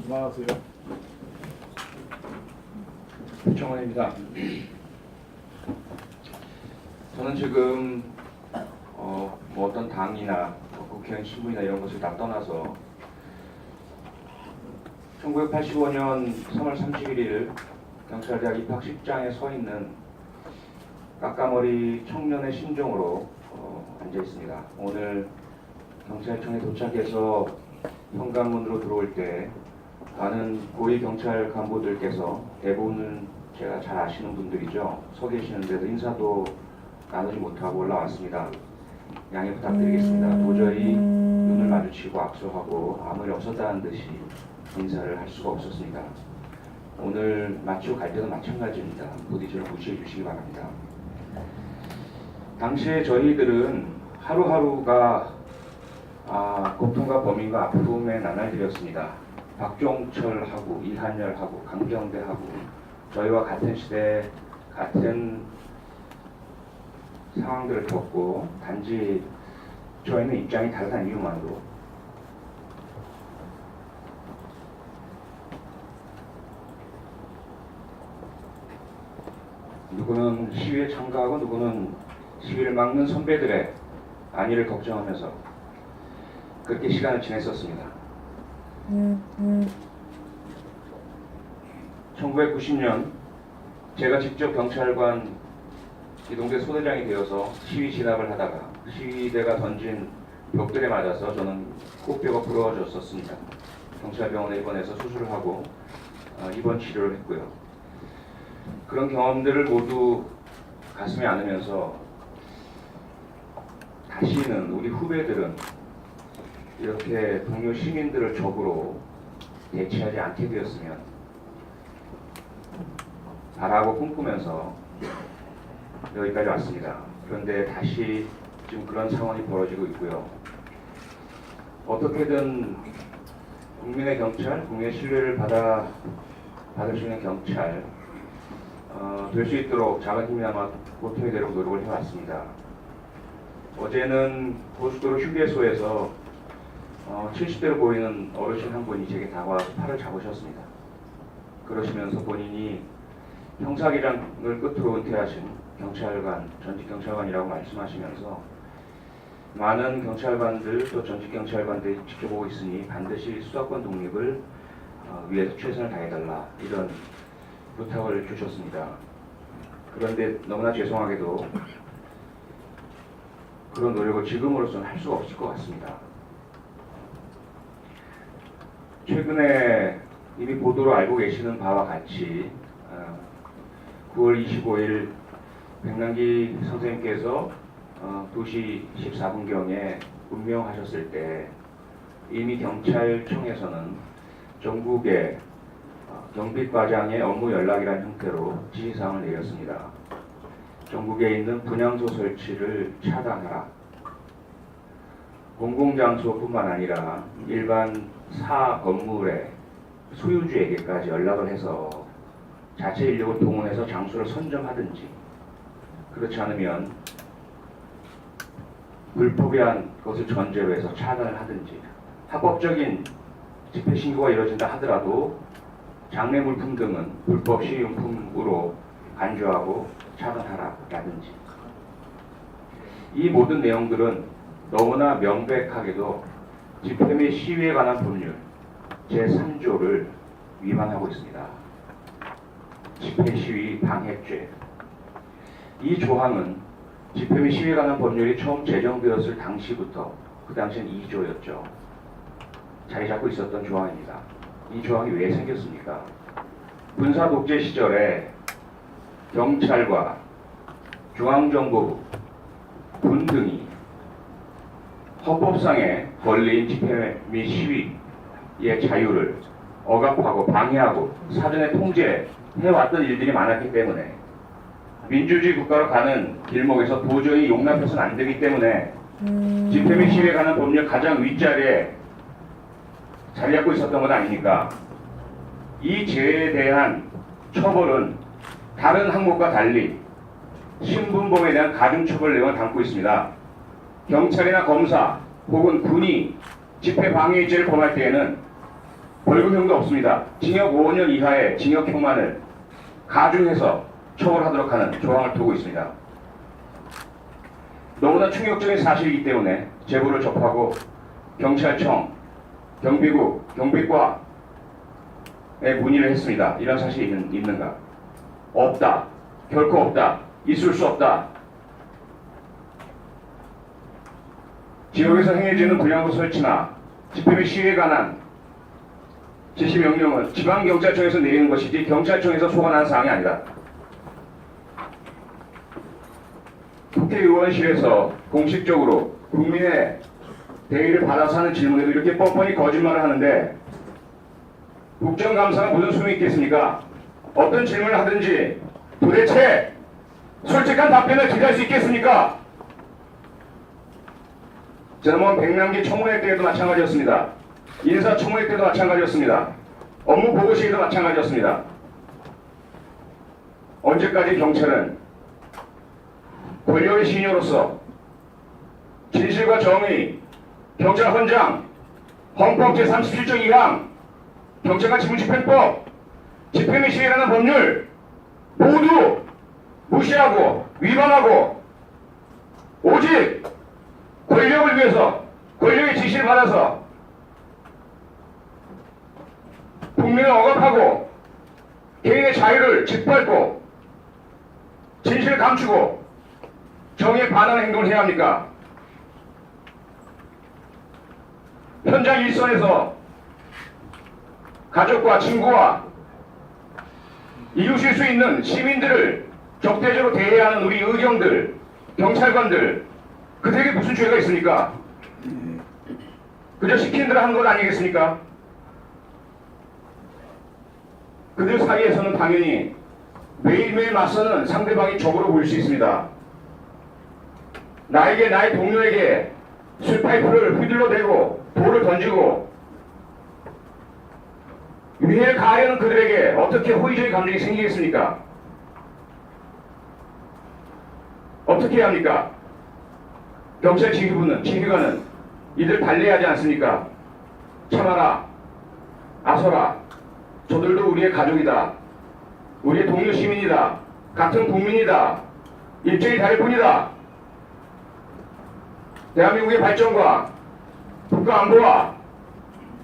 그만하세요. 정원입니다. 저는 지금 뭐 어떤 당이나 국회의원 신분이나 이런 것을 다 떠나서 1985년 3월 31일 경찰대학 입학식장에 서 있는 까까머리 청년의 심정으로 앉아 있습니다. 오늘 경찰청에 도착해서 현관문으로 들어올 때 많은 고위 경찰 간부들께서 대부분은 제가 잘 아시는 분들이죠. 서 계시는데도 인사도 나누지 못하고 올라왔습니다. 양해 부탁드리겠습니다. 도저히 눈을 마주치고 악수하고 아무 일 없었다는 듯이 인사를 할 수가 없었습니다. 오늘 마치고 갈 때도 마찬가지입니다. 부디 저를 무시해 주시기 바랍니다. 당시에 저희들은 하루하루가 고통과 범인과 아픔의 나날들이었습니다. 박종철하고 이한열하고 강병대하고 저희와 같은 시대 같은 상황들을 겪고 단지 저희는 입장이 다르다는 이유만으로 누구는 시위에 참가하고 누구는 시위를 막는 선배들의 안위를 걱정하면서 그렇게 시간을 지냈었습니다. 1990년 제가 직접 경찰관 이동대 소대장이 되어서 시위 진압을 하다가 시위대가 던진 벽들에 맞아서 저는 코뼈가 부러워졌었습니다. 경찰병원에 입원해서 수술을 하고 입원 치료를 했고요. 그런 경험들을 모두 가슴에 안으면서 다시는 우리 후배들은 이렇게 동료 시민들을 적으로 대치하지 않게 되었으면 바라고 꿈꾸면서 여기까지 왔습니다. 그런데 다시 지금 그런 상황이 벌어지고 있고요. 어떻게든 국민의 경찰, 국민의 신뢰를 받을 수 있는 경찰 될 수 있도록 작은 힘이나마 보탬이 되도록 노력을 해왔습니다. 어제는 고속도로 휴게소에서 70대로 보이는 어르신 한 분이 제게 다가와서 팔을 잡으셨습니다. 그러시면서 본인이 형사기량을 끝으로 은퇴하신 경찰관, 전직 경찰관이라고 말씀하시면서 많은 경찰관들 또 전직 경찰관들이 지켜보고 있으니 반드시 수사권 독립을 위해서 최선을 다해달라 이런 부탁을 주셨습니다. 그런데 너무나 죄송하게도 그런 노력을 지금으로서는 할 수가 없을 것 같습니다. 최근에 이미 보도로 알고 계시는 바와 같이 9월 25일 백남기 선생님께서 2시 14분경에 운명하셨을 때 이미 경찰청에서는 전국의 경비과장의 업무 연락이라는 형태로 지시사항을 내렸습니다. 전국에 있는 분향소 설치를 차단하라. 공공장소뿐만 아니라 일반 사 건물의 소유주에게까지 연락을 해서 자체 인력을 동원해서 장소를 선점하든지 그렇지 않으면 불법이한 것을 전제로 해서 차단을 하든지 합법적인 집회 신고가 이루어진다 하더라도 장례 물품 등은 불법 시용품으로 간주하고 차단하라라든지 이 모든 내용들은 너무나 명백하게도 집회 및 시위에 관한 법률 제3조를 위반하고 있습니다. 집회 시위 방해죄. 이 조항은 집회 및 시위에 관한 법률이 처음 제정되었을 당시부터 그 당시엔 2조였죠. 자리 잡고 있었던 조항입니다. 이 조항이 왜 생겼습니까? 군사 독재 시절에 경찰과 중앙정보부, 군 등이 헌법상의 권리인 집회 및 시위의 자유를 억압하고 방해하고 사전에 통제해왔던 일들이 많았기 때문에 민주주의 국가로 가는 길목에서 도저히 용납해서는 안 되기 때문에 집회 및 시위에 관한 법률 가장 윗자리에 자리 잡고 있었던 것 아닙니까? 이 죄에 대한 처벌은 다른 항목과 달리 신분범에 대한 가중처벌 내용을 담고 있습니다. 경찰이나 검사 혹은 군이 집회 방해죄를 범할 때에는 벌금형도 없습니다. 징역 5년 이하의 징역형만을 가중해서 처벌하도록 하는 조항을 두고 있습니다. 너무나 충격적인 사실이기 때문에 제보를 접하고 경찰청, 경비국, 경비과에 문의를 했습니다. 이런 사실이 있는가? 없다. 결코 없다. 있을 수 없다. 지역에서 행해지는 불량부 설치나 집회 및 시위에 관한 지시 명령은 지방경찰청에서 내리는 것이지 경찰청에서 소관하는 사항이 아니다. 국회의원실에서 공식적으로 국민의 대의를 받아서 하는 질문에도 이렇게 뻔뻔히 거짓말을 하는데 국정감사가 무슨 소용이 있겠습니까? 어떤 질문을 하든지 도대체 솔직한 답변을 기대할 수 있겠습니까? 지난번 백남기 청문회 때에도 마찬가지였습니다. 인사청문회 때도 마찬가지였습니다. 업무 보고 시에도 마찬가지였습니다. 언제까지 경찰은 권력의 시녀로서 진실과 정의, 경찰 헌장, 헌법 제37조 2항, 경찰관 직무집행법, 집회 및 시위라는 법률 모두 무시하고 위반하고 오직 권력을 위해서 권력의 지시를 받아서 국민을 억압하고 개인의 자유를 짓밟고 진실을 감추고 정의에 반하는 행동을 해야 합니까? 현장 일선에서 가족과 친구와 이웃일 수 있는 시민들을 적대적으로 대해야 하는 우리 의경들, 경찰관들, 그들에게 무슨 죄가 있습니까? 그저 시킨 대로 하는 것 아니겠습니까? 그들 사이에서는 당연히 매일매일 맞서는 상대방이 적으로 보일 수 있습니다. 나에게, 나의 동료에게 술파이프를 휘둘러 대고 돌을 던지고 위해를 가하려는 그들에게 어떻게 호의적인 감정이 생기겠습니까? 어떻게 해야 합니까? 경찰 지휘관은 이들 달래하지 않습니까? 참아라, 아서라, 저들도 우리의 가족이다, 우리의 동료 시민이다, 같은 국민이다, 입장이 다를 뿐이다. 대한민국의 발전과 국가 안보와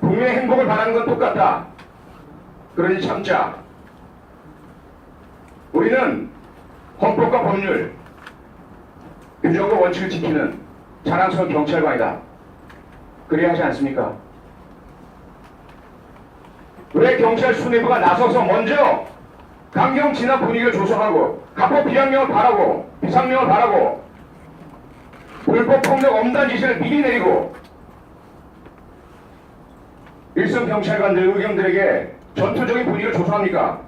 국민의 행복을 바라는 건 똑같다. 그러니 참자. 우리는 헌법과 법률, 규정과 원칙을 지키는 자랑스러운 경찰관이다. 그래야 하지 않습니까? 왜 경찰 수뇌부가 나서서 먼저 강경 진압 분위기를 조성하고 가포 비양령을 바라고 비상령을 바라고 불법 폭력 엄단 지시를 미리 내리고 일선 경찰관들 의경들에게 전투적인 분위기를 조성합니까?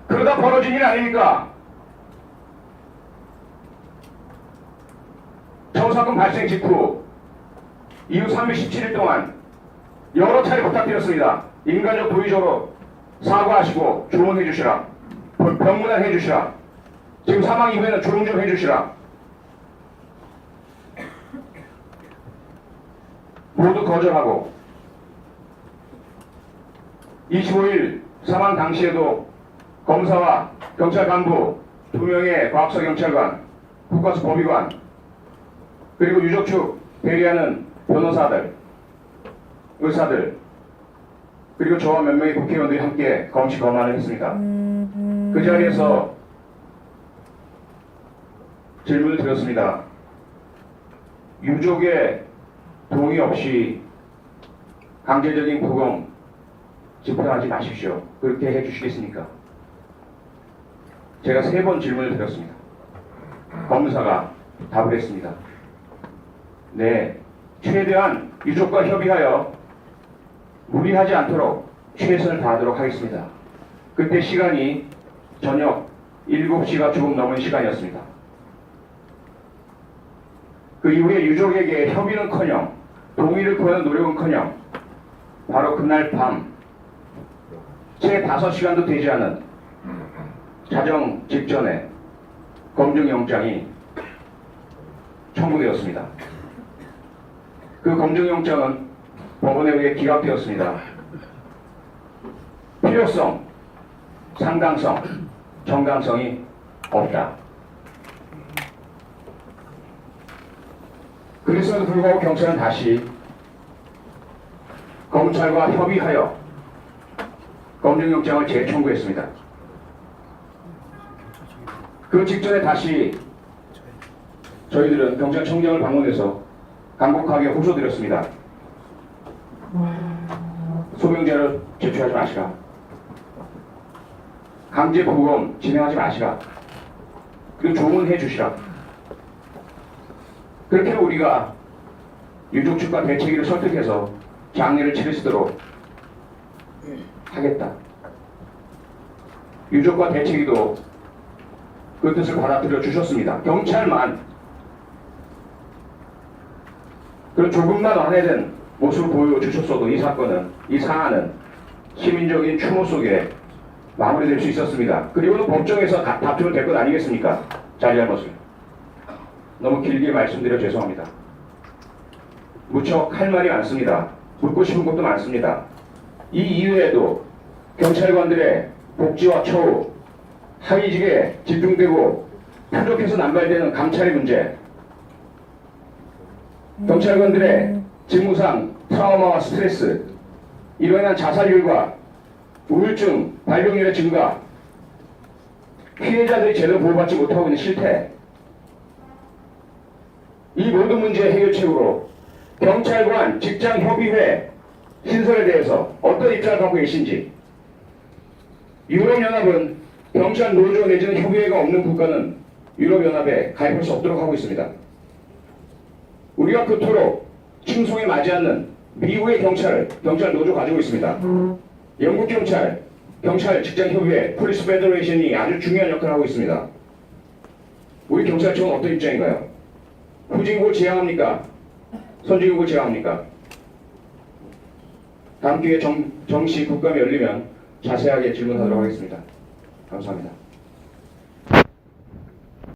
그러다 벌어진 일 아닙니까? 처사건 발생 직후 이후 317일 동안 여러 차례 부탁드렸습니다. 인간적 도의적으로 사과하시고 조언해 주시라. 병문안 해 주시라. 지금 사망 이후에는 조용 좀 해 주시라. 모두 거절하고 25일 사망 당시에도 검사와 경찰 간부 2명의 과학서 경찰관, 국가수 법의관, 그리고 유족 측 대리하는 변호사들, 의사들, 그리고 저와 몇 명의 국회의원들이 함께 검시 검안을 했습니다. 그 자리에서 질문을 드렸습니다. 유족의 동의 없이 강제적인 부검 집행하지 마십시오. 그렇게 해주시겠습니까? 제가 3번 질문을 드렸습니다. 검사가 답을 했습니다. 네, 최대한 유족과 협의하여 무리하지 않도록 최선을 다하도록 하겠습니다. 그때 시간이 저녁 7시가 조금 넘은 시간이었습니다. 그 이후에 유족에게 협의는커녕 동의를 구하는 노력은커녕 바로 그날 밤 채 5시간도 되지 않은 자정 직전에 검증영장이 청구되었습니다. 그 검증영장은 법원에 의해 기각되었습니다. 필요성, 상당성, 정당성이 없다. 그래서도 불구하고 경찰은 다시 검찰과 협의하여 검증영장을 재청구했습니다. 그 직전에 다시 저희들은 경찰청장을 방문해서 간곡하게 호소드렸습니다. 소명자를 제출하지 마시라. 강제 부검 진행하지 마시라. 그리고 조문해 주시라. 그렇게 우리가 유족 측과 대책위를 설득해서 장례를 치를 수 있도록 하겠다. 유족과 대책위도 그 뜻을 받아들여 주셨습니다. 경찰만 그런 조금만 완화된 모습을 보여주셨어도 이 사건은, 이 사안은 시민적인 추모 속에 마무리될 수 있었습니다. 그리고는 법정에서 다투면 될 것 아니겠습니까? 잘잘못을. 너무 길게 말씀드려 죄송합니다. 무척 할 말이 많습니다. 묻고 싶은 것도 많습니다. 이 이외에도 경찰관들의 복지와 처우, 하위직에 집중되고 표적해서 남발되는 감찰의 문제, 경찰관들의 직무상 트라우마와 스트레스, 이로 인한 자살률과 우울증 발병률의 증가, 피해자들이 제대로 보호받지 못하고 있는 실태, 이 모든 문제의 해결책으로 경찰관 직장협의회 신설에 대해서 어떤 입장을 갖고 계신지, 유럽연합은 경찰 노조 내지는 협의회가 없는 국가는 유럽연합에 가입할 수 없도록 하고 있습니다. 우리가 그토록 칭송에 맞지 않는 미국의 경찰 노조 가지고 있습니다. 영국 경찰 직장협의회 폴리스 페더레이션이 아주 중요한 역할을 하고 있습니다. 우리 경찰청은 어떤 입장인가요? 후진국을 지향합니까? 선진국을 지향합니까? 다음 기회에 정시 국감이 열리면 자세하게 질문하도록 하겠습니다. 감사합니다.